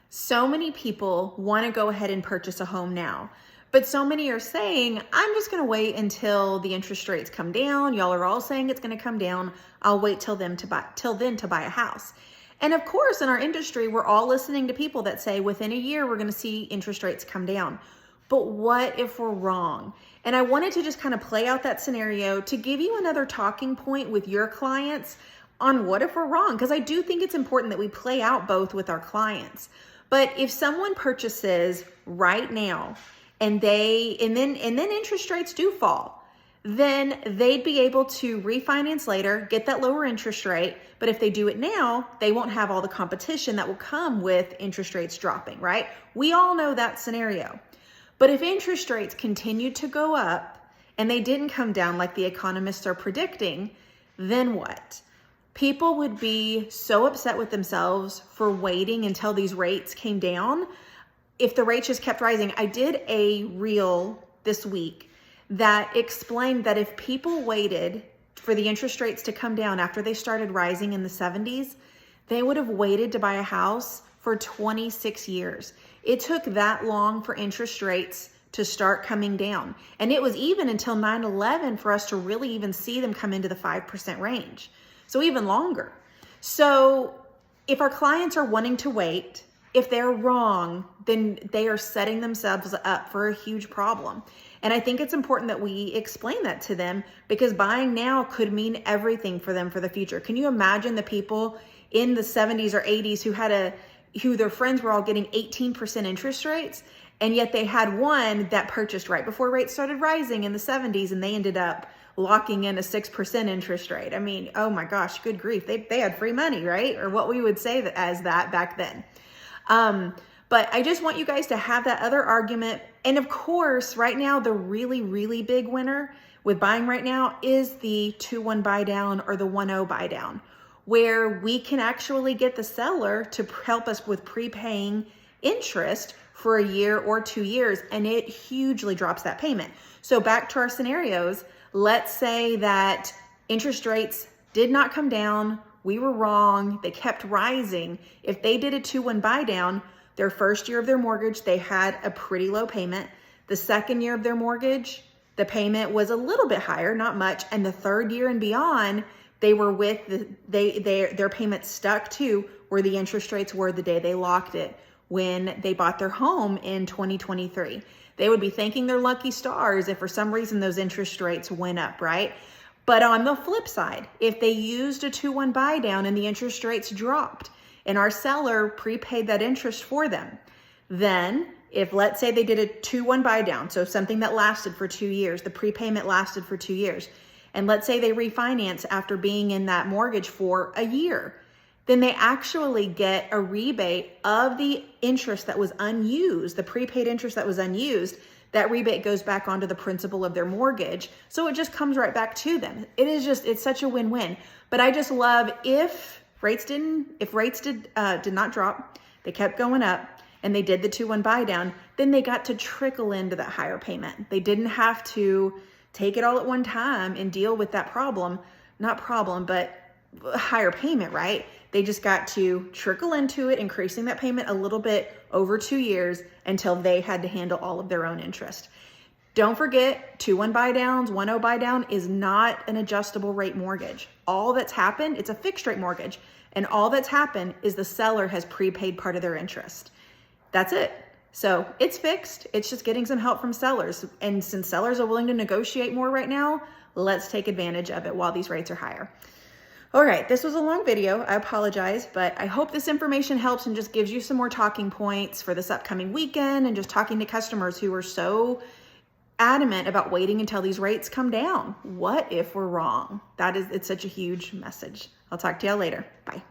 So many people want to go ahead and purchase a home now, but so many are saying, I'm just going to wait until the interest rates come down. Y'all are all saying it's going to come down. I'll wait till then to buy a house. And of course, in our industry, we're all listening to people that say within a year, we're going to see interest rates come down. But what if we're wrong? And I wanted to just kind of play out that scenario to give you another talking point with your clients on what if we're wrong, because I do think it's important that we play out both with our clients. But if someone purchases right now and then interest rates do fall, then they'd be able to refinance later, get that lower interest rate. But if they do it now, they won't have all the competition that will come with interest rates dropping, right? We all know that scenario. But if interest rates continue to go up and they didn't come down like the economists are predicting, then what? People would be so upset with themselves for waiting until these rates came down. If the rates just kept rising, I did a reel this week that explained that if people waited for the interest rates to come down after they started rising in the 70s, they would have waited to buy a house for 26 years. It took that long for interest rates to start coming down. And it was even until 9/11 for us to really even see them come into the 5% range. So even longer. So if our clients are wanting to wait, if they're wrong, then they are setting themselves up for a huge problem. And I think it's important that we explain that to them, because buying now could mean everything for them for the future. Can you imagine the people in the 70s or 80s who their friends were all getting 18% interest rates, and yet they had one that purchased right before rates started rising in the 70s, and they ended up locking in a 6% interest rate. I mean, oh my gosh, good grief. They had free money, right? Or what we would say as that back then. But I just want you guys to have that other argument. And of course, right now, the really, really big winner with buying right now is the 2-1 buy down or the 1-0 buy down, where we can actually get the seller to help us with prepaying interest for a year or 2 years, and it hugely drops that payment. So back to our scenarios, let's say that interest rates did not come down. We were wrong. They kept rising. If they did a 2-1 buy down, their first year of their mortgage, they had a pretty low payment. The second year of their mortgage, the payment was a little bit higher, not much. And the third year and beyond, they were with their payment stuck to where the interest rates were the day they locked it when they bought their home in 2023. They would be thanking their lucky stars if for some reason those interest rates went up, right? But on the flip side, if they used a 2-1 buy down and the interest rates dropped and our seller prepaid that interest for them, then if let's say they did a 2-1 buy down, so something that lasted for 2 years, the prepayment lasted for 2 years, and let's say they refinance after being in that mortgage for a year, then they actually get a rebate of the interest that was unused, the prepaid interest that was unused. That rebate goes back onto the principal of their mortgage. So it just comes right back to them. It's such a win-win. But I just love if rates did not drop, they kept going up, and they did the 2-1 buy down, then they got to trickle into that higher payment. They didn't have to take it all at one time and deal with that but higher payment, right? They just got to trickle into it, increasing that payment a little bit over 2 years until they had to handle all of their own interest. Don't forget, 2-1 buy downs, 1-0 buy down is not an adjustable rate mortgage. All that's happened, it's a fixed rate mortgage. And all that's happened is the seller has prepaid part of their interest. That's it. So it's fixed. It's just getting some help from sellers. And since sellers are willing to negotiate more right now, let's take advantage of it while these rates are higher. All right, this was a long video. I apologize, but I hope this information helps and just gives you some more talking points for this upcoming weekend and just talking to customers who are so adamant about waiting until these rates come down. What if we're wrong? It's such a huge message. I'll talk to y'all later. Bye.